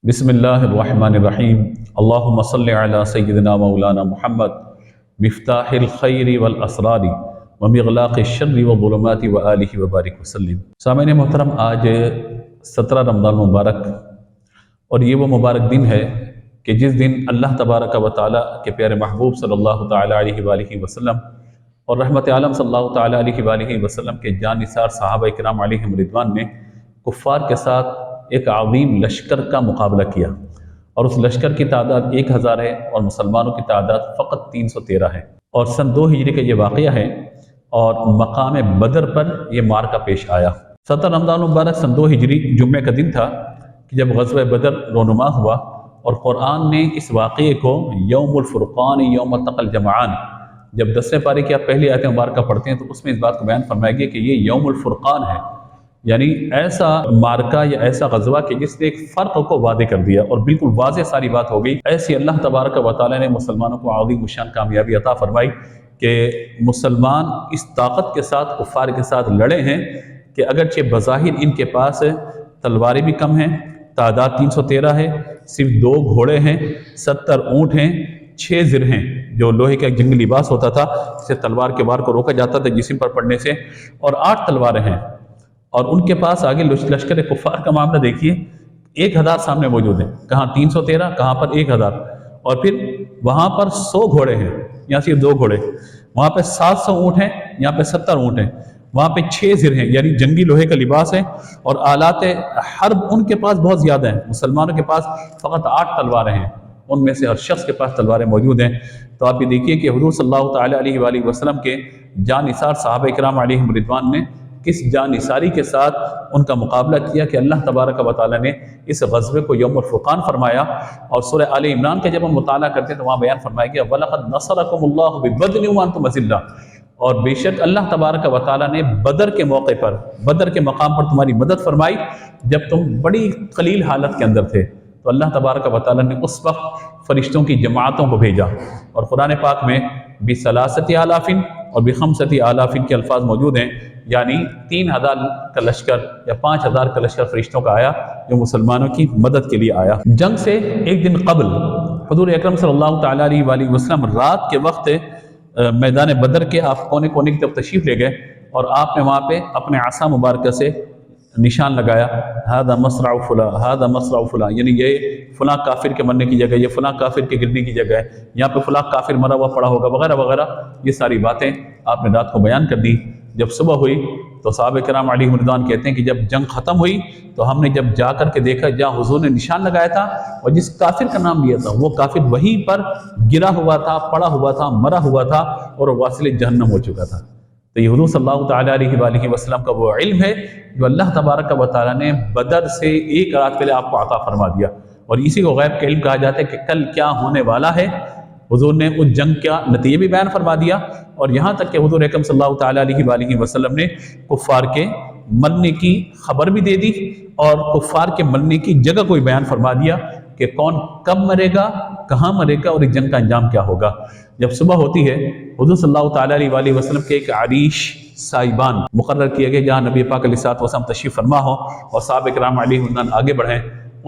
بسم اللہ الرحمن الرحیم اللہم صلی علی سیدنا مولانا محمد مفتاح الخیر والاسرار ومغلاق الشر والظلمات وآلہ وبارک وسلم۔ سامعین محترم، آج 17 رمضان مبارک، اور یہ وہ مبارک دن ہے کہ جس دن اللہ تبارک و تعالیٰ کے پیارے محبوب صلی اللہ تعالیٰ علیہ وآلہ وسلم اور رحمت عالم صلی اللہ تعالیٰ علیہ وآلہ وسلم کے جان نثار صحابہ کرام علیہم رضوان نے کفار کے ساتھ ایک عظیم لشکر کا مقابلہ کیا، اور اس لشکر کی تعداد 1000 ہے اور مسلمانوں کی تعداد فقط 313 ہے، اور سن 2 ہجری کا یہ واقعہ ہے، اور مقام بدر پر یہ مارکہ پیش آیا۔ 17 رمضان مبارک سن 2 ہجری جمعہ کا دن تھا کہ جب غزوہ بدر رونما ہوا، اور قرآن نے اس واقعے کو یوم الفرقان یوم التقى الجمعان، جب 10ویں پارے کی آپ پہلی آیت مبارکہ پڑھتے ہیں تو اس میں اس بات کو بیان فرمایا گیا کہ یہ یوم الفرقان ہے، یعنی ایسا مارکہ یا ایسا غزوہ کہ جس نے ایک فرق کو واضح کر دیا اور بالکل واضح ساری بات ہو گئی۔ ایسی اللہ تبارک و تعالیٰ نے مسلمانوں کو عظیم الشان کامیابی عطا فرمائی کہ مسلمان اس طاقت کے ساتھ کفار کے ساتھ لڑے ہیں کہ اگرچہ بظاہر ان کے پاس تلواریں بھی کم ہیں، تعداد 313 ہے، صرف 2 گھوڑے ہیں، 70 اونٹ ہیں، 6 زر ہیں جو لوہے کا ایک جنگی لباس ہوتا تھا جسے تلوار کے وار کو روکا جاتا تھا جسم پر پڑنے سے، اور 8 تلواریں ہیں، اور ان کے پاس آگے لشکر کفار کا معاملہ دیکھیے، 1000 سامنے موجود ہیں، کہاں 313، کہاں پر 1000، اور پھر وہاں پر 100 گھوڑے ہیں، یہاں صرف 2 گھوڑے، وہاں پہ 700 اونٹ ہیں، یہاں پہ 70 اونٹ ہیں، وہاں پہ 6 زر ہیں، یعنی جنگی لوہے کا لباس ہے، اور آلات حرب ان کے پاس بہت زیادہ ہیں۔ مسلمانوں کے پاس فقط 8 تلواریں ہیں، ان میں سے ہر شخص کے پاس تلواریں موجود ہیں۔ تو آپ یہ دیکھیے کہ حضور صلی اللہ تعالیٰ علیہ وآلہ وسلم کے جان نثار صحابہ کرام علیہم رضوان نے کس جان نثاری کے ساتھ ان کا مقابلہ کیا کہ اللہ تبارک و تعالیٰ نے اس غزوے کو یوم الفرقان فرمایا۔ اور سورہ آل عمران کا جب ہم مطالعہ کرتے ہیں تو وہاں بیان فرمایا گیا وَلَقَدْ نَصَرَكُمُ اللَّهُ بِبَدْرٍ وَأَنْتُمْ أَذِلَّةٌ، اور بے شک اللہ تبارک و تعالیٰ نے بدر کے موقع پر، بدر کے مقام پر تمہاری مدد فرمائی جب تم بڑی قلیل حالت کے اندر تھے، تو اللہ تبارک و تعالیٰ نے اس وقت فرشتوں کی جماعتوں کو بھیجا، اور قرآن پاک میں بِثَلَاثَةِ آلَافٍ اور بِخَمْسَةِ آلَافٍ کے الفاظ موجود ہیں، یعنی 3000 کا لشکر یا 5000 کا لشکر فرشتوں کا آیا جو مسلمانوں کی مدد کے لیے آیا۔ جنگ سے ایک دن قبل حضور اکرم صلی اللہ تعالیٰ علیہ وآلہ وسلم رات کے وقت میدان بدر کے آپ کونے کونے کی طرف تشریف لے گئے، اور آپ نے وہاں پہ اپنے عصا مبارکہ سے نشان لگایا، ہذا مصرع فلاں، ہذا مصرع فلاں، یعنی یہ فلاں کافر کے مرنے کی جگہ، یہ فلاں کافر کے گرنے کی جگہ ہے، یہاں پہ فلاں کافر مرا ہوا پڑا ہوگا، وغیرہ وغیرہ۔ یہ ساری باتیں آپ نے رات کو بیان کر دی۔ جب صبح ہوئی تو صحابہ کرام علیہم رضوان کہتے ہیں کہ جب جنگ ختم ہوئی تو ہم نے جب جا کر کے دیکھا جہاں حضور نے نشان لگایا تھا اور جس کافر کا نام لیا تھا وہ کافر وہیں پر گرا ہوا تھا، پڑا ہوا تھا، مرا ہوا تھا، اور واصل جہنم ہو چکا تھا۔ تو یہ حضور صلی اللہ تعالیٰ علیہ وآلہ وسلم کا وہ علم ہے جو اللہ تبارک و تعالیٰ نے بدر سے 1 رات پہلے آپ کو عطا فرما دیا، اور اسی کو غیب کا علم کہا جاتا ہے کہ کل کیا ہونے والا ہے۔ حضور نے اس جنگ کا نتیجہ بھی بیان فرما دیا، اور یہاں تک کہ حضور اکرم صلی اللہ تعالیٰ علیہ وآلہ وسلم نے کفار کے مرنے کی خبر بھی دے دی، اور کفار کے مرنے کی جگہ کو بھی بیان فرما دیا کہ کون کب مرے گا، کہاں مرے گا، اور اس جنگ کا انجام کیا ہوگا۔ جب صبح ہوتی ہے حضور صلی اللہ تعالیٰ علیہ وآلہ وسلم کے ایک عریش سائبان مقرر کیے گئے جہاں نبی پاک علیہ الصلوۃ والسلام تشریف فرما ہو اور صحابہ کرام علیہ رضوان آگے بڑھیں۔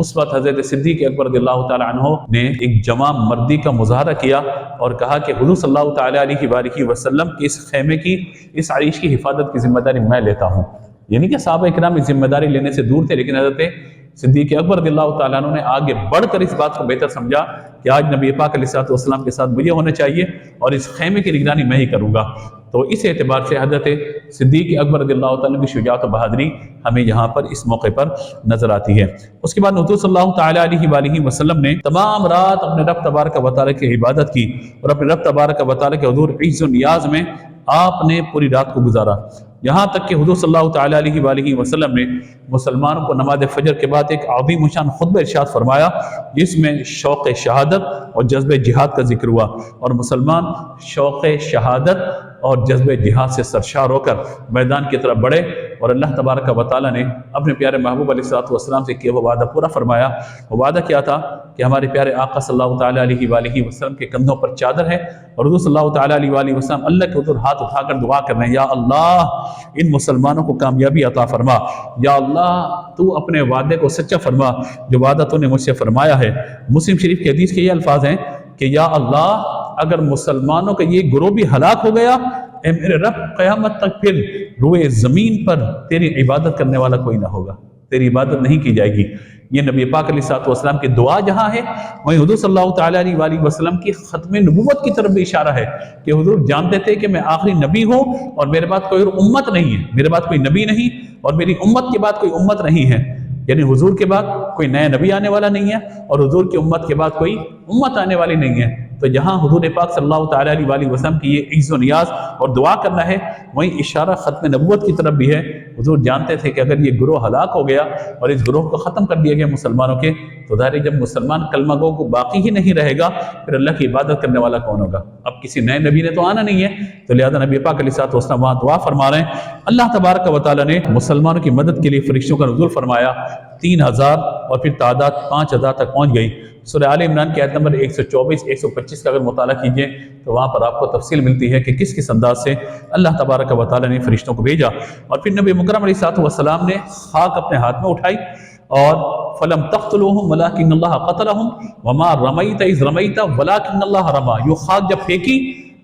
اس وقت حضرت صدیق اکبر رضی اللہ تعالیٰ عنہ نے ایک جمع مردی کا مظاہرہ کیا اور کہا کہ حضور صلی اللہ تعالیٰ علیہ وآلہ وسلم کی اس خیمے کی، اس عریش کی حفاظت کی ذمہ داری میں لیتا ہوں۔ یعنی کہ صحابہ کرام اس ذمہ داری لینے سے دور تھے، لیکن حضرت صدیق اکبر رضی اللہ تعالیٰ عنہ نے آگے بڑھ کر اس بات کو بہتر سمجھا کہ آج نبی پاک علیہ الصلوۃ والسلام کے ساتھ مجھے ہونا چاہیے، اور اس خیمے کی نگرانی میں ہی کروں گا۔ تو اس اعتبار سے حضرت صدیق اکبر رضی اللہ تعالیٰ کی شجاعت و بہادری ہمیں یہاں پر اس موقع پر نظر آتی ہے۔ اس کے بعد حضور صلی اللہ تعالیٰ علیہ وآلہ وسلم نے تمام رات اپنے رب تبارک و تعالیٰ کی عبادت کی، اور اپنے رب تبارک و تعالیٰ کے حضور عز و نیاز میں آپ نے پوری رات کو گزارا، یہاں تک کہ حضور صلی اللہ تعالیٰ علیہ وآلہ وسلم نے مسلمانوں کو نماز فجر کے بعد ایک عظیم شان خطبہ ارشاد فرمایا جس میں شوق شہادت اور جذبہ جہاد کا ذکر ہوا، اور مسلمان شوق شہادت اور جذبہ جہاد سے سرشار ہو کر میدان کی طرف بڑھے، اور اللہ تبارک و تعالیٰ نے اپنے پیارے محبوب علیہ السلام سے کیا وہ وعدہ پورا فرمایا۔ وہ وعدہ کیا تھا کہ ہمارے پیارے آقا صلی اللہ تعالیٰ علیہ وآلہ وسلم کے کندھوں پر چادر ہے، اور حضور صلی اللہ تعالیٰ علیہ وآلہ وسلم اللہ کے حضور ہاتھ اٹھا کر دعا کر رہے ہیں، یا اللہ ان مسلمانوں کو کامیابی عطا فرما، یا اللہ تو اپنے وعدے کو سچا فرما جو وعدہ تو نے مجھ سے فرمایا ہے۔ مسلم شریف کی حدیث کے یہ الفاظ ہیں کہ یا اللہ اگر مسلمانوں کا یہ گروہ بھی ہلاک ہو گیا، اے میرے رب قیامت تک پھر روئے زمین پر تیری عبادت کرنے والا کوئی نہ ہوگا، تیری عبادت نہیں کی جائے گی۔ یہ نبی پاک علیہ السلام کی دعا جہاں ہے، وہیں حضور صلی اللہ تعالیٰ علیہ وآلہ وسلم کی ختم نبوت کی طرف بھی اشارہ ہے کہ حضور جانتے تھے کہ میں آخری نبی ہوں اور میرے بعد کوئی اور امت نہیں ہے، میرے بعد کوئی نبی نہیں اور میری امت کے بعد کوئی امت نہیں ہے، یعنی حضور کے بعد کوئی نیا نبی آنے والا نہیں ہے اور حضور کی امت کے بعد کوئی امت آنے والی نہیں ہے۔ تو جہاں حضور پاک صلی اللہ تعالیٰ علیہ وآلہ وسلم کی یہ عز و نیاز اور دعا کرنا ہے، وہیں اشارہ ختم نبوت کی طرف بھی ہے۔ حضور جانتے تھے کہ اگر یہ گروہ ہلاک ہو گیا اور اس گروہ کو ختم کر دیا گیا مسلمانوں کے، تو ظاہر جب مسلمان کلمہ گو کو باقی ہی نہیں رہے گا، پھر اللہ کی عبادت کرنے والا کون ہوگا؟ اب کسی نئے نبی نے تو آنا نہیں ہے، تو لہذا نبی پاک علیہ السلام وہاں دعا فرما رہے ہیں۔ اللہ تبارک و تعالیٰ نے مسلمانوں کی مدد کے لیے فرشتوں کا نزول فرمایا، 3000 اور پھر تعداد 5000 تک پہنچ گئی۔ سورہ آل عمران کی آیت نمبر 124 125 کا اگر مطالعہ کیجئے تو وہاں پر آپ کو تفصیل ملتی ہے کہ کس کس انداز سے اللہ تبارک و تعالیٰ نے فرشتوں کو بھیجا۔ اور پھر نبی مکرم علیہ السلام نے خاک اپنے ہاتھ میں اٹھائی اور فَلَمْ تَقْتُلُوهُمْ وَلَٰكِنَّ اللَّهَ قَتَلَهُمْ وَمَا رَمَيْتَ إِذْ رَمَيْتَ وَلَٰكِنَّ اللَّهَ رَمَىٰ۔ یہ خاک جب پھینکی،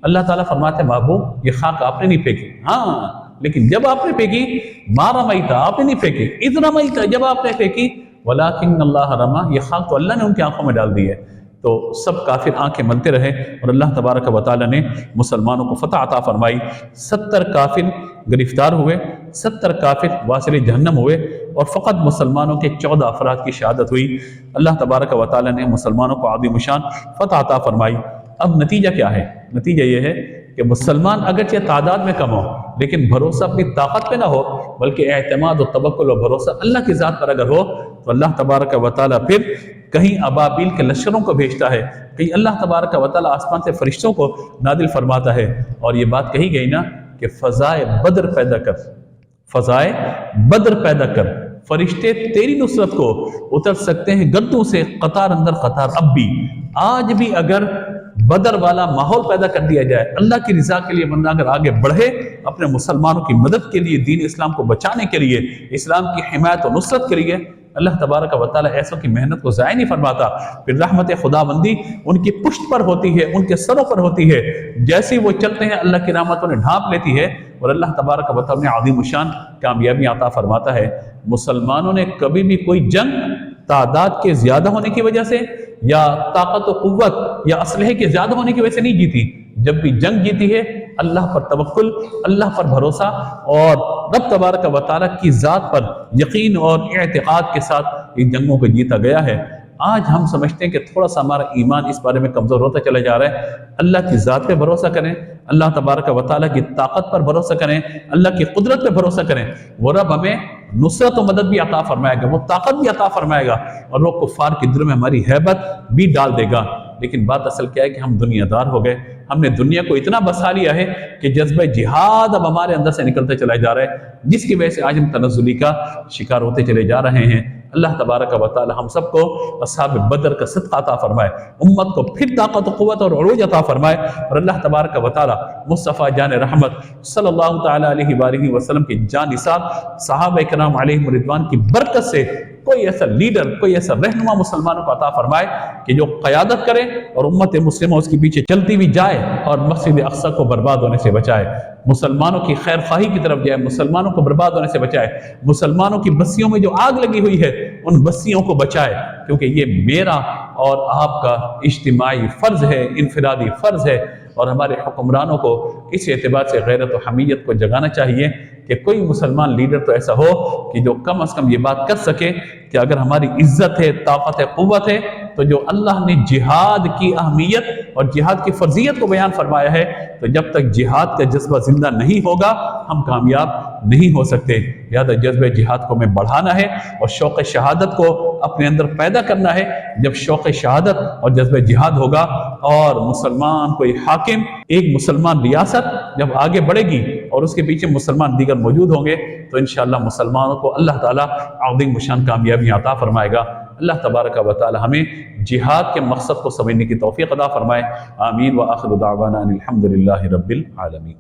اللہ تعالیٰ فرماتے ہیں محبوب یہ خاک آپ نے نہیں پھینکی، ہاں لیکن جب آپ نے پھینکی مَا رَمَيْتَ آپ نے نہیں پھینکی، إِذْ رَمَيْتَ جب آپ نے پھینکی، وَلَٰكِنَّ اللَّهَ رَمَىٰ یہ خاک تو اللہ نے ان کی آنکھوں میں ڈال دی ہے۔ تو سب کافر آنکھیں ملتے رہے اور اللہ تبارک و تعالیٰ نے مسلمانوں کو فتح عطا فرمائی۔ 70 کافر گرفتار ہوئے، 70 کافر واصل جہنم ہوئے اور فقط مسلمانوں کے 14 افراد کی شہادت ہوئی۔ اللہ تبارک و تعالیٰ نے مسلمانوں کو عظیم شان فتح عطا فرمائی۔ اب نتیجہ کیا ہے؟ نتیجہ یہ ہے کہ مسلمان اگرچہ تعداد میں کم ہو لیکن بھروسہ اپنی طاقت پہ نہ ہو، بلکہ اعتماد و توکل و بھروسہ اللہ کی ذات پر اگر ہو تو اللہ تبارک و تعالیٰ پھر کہیں ابابیل کے لشکروں کو بھیجتا ہے، کہیں اللہ تبارک و تعالیٰ آسمان سے فرشتوں کو نازل فرماتا ہے۔ اور یہ بات کہی گئی نا کہ فضائے بدر پیدا کر، فضائے بدر پیدا کر، فرشتے تیری نصرت کو اتر سکتے ہیں گردوں سے قطار اندر قطار۔ اب بھی آج بھی اگر بدر والا ماحول پیدا کر دیا جائے، اللہ کی رضا کے لیے بندہ اگر آگے بڑھے اپنے مسلمانوں کی مدد کے لیے، دین اسلام کو بچانے کے لیے، اسلام کی حمایت و نصرت کے لیے، اللہ تبارک و تعالیٰ ایسوں کی محنت کو ضائع نہیں فرماتا۔ پھر رحمت خداوندی ان کی پشت پر ہوتی ہے، ان کے سروں پر ہوتی ہے، جیسے وہ چلتے ہیں اللہ کی رحمت انہیں ڈھانپ لیتی ہے اور اللہ تبارک و تعالیٰ نے عظیم شان کامیابی عطا فرماتا ہے۔ مسلمانوں نے کبھی بھی کوئی جنگ تعداد کے زیادہ ہونے کی وجہ سے یا طاقت و قوت یا اسلحے کے زیادہ ہونے کی وجہ سے نہیں جیتی۔ جب بھی جنگ جیتی ہے اللہ پر توکل، اللہ پر بھروسہ اور رب تبارک و تعالیٰ کی ذات پر یقین اور اعتقاد کے ساتھ ان جنگوں کو جیتا گیا ہے۔ آج ہم سمجھتے ہیں کہ تھوڑا سا ہمارا ایمان اس بارے میں کمزور ہوتا چلا جا رہا ہے۔ اللہ کی ذات پہ بھروسہ کریں، اللہ تبارک و تعالیٰ کی طاقت پر بھروسہ کریں، اللہ کی قدرت پہ بھروسہ کریں، وہ رب ہمیں نصرت و مدد بھی عطا فرمائے گا، وہ طاقت بھی عطا فرمائے گا اور وہ کفار کے دل میں ہماری ہیبت بھی ڈال دے گا۔ لیکن بات اصل کیا ہے کہ ہم دنیا دار ہو گئے، ہم نے دنیا کو اتنا بسا لیا ہے کہ جذبہ جہاد اب ہمارے اندر سے نکلتے چلا جا رہا ہے، جس کی وجہ سے آج ہم تنزلی کا شکار ہوتے چلے جا رہے ہیں۔ اللہ تبارک و تعالی ہم سب کو اصحاب بدر کا صدقہ عطا فرمائے، امت کو پھر طاقت و قوت اور عروج عطا فرمائے، اور اللہ تبارک و تعالی مصطفیٰ جان رحمت صلی اللہ تعالی علیہ وآلہ وسلم کی جان نثار صحابہ کرام علیہم رضوان کی برکت سے کوئی ایسا لیڈر، کوئی ایسا رہنما مسلمانوں کو عطا فرمائے کہ جو قیادت کرے اور امت مسلمہ اس کے پیچھے چلتی ہوئی جائے اور مسجد اقصی کو برباد ہونے سے بچائے، مسلمانوں کی خیر خواہی کی طرف جائے، مسلمانوں کو برباد ہونے سے بچائے، مسلمانوں کی بستیوں میں جو آگ لگی ہوئی ہے ان بستیوں کو بچائے، کیونکہ یہ میرا اور آپ کا اجتماعی فرض ہے، انفرادی فرض ہے، اور ہمارے حکمرانوں کو اس اعتبار سے غیرت و حمیت کو جگانا چاہیے کہ کوئی مسلمان لیڈر تو ایسا ہو کہ جو کم از کم یہ بات کر سکے کہ اگر ہماری عزت ہے، طاقت ہے، قوت ہے، تو جو اللہ نے جہاد کی اہمیت اور جہاد کی فرضیت کو بیان فرمایا ہے، تو جب تک جہاد کا جذبہ زندہ نہیں ہوگا ہم کامیاب نہیں ہو سکتے۔ لہذا جذبہ جہاد کو ہمیں بڑھانا ہے اور شوق شہادت کو اپنے اندر پیدا کرنا ہے۔ جب شوق شہادت اور جذبہ جہاد ہوگا اور مسلمان کوئی حاکم، ایک مسلمان ریاست جب آگے بڑھے گی اور اس کے پیچھے مسلمان دیگر موجود ہوں گے تو انشاءاللہ مسلمانوں کو اللہ تعالیٰ عظیم الشان کامیابی عطا فرمائے گا۔ اللہ تبارک و تعالی ہمیں جہاد کے مقصد کو سمجھنے کی توفیق عطا فرمائے۔ آمین وآخر دعوانا ان الحمد للہ رب العالمین۔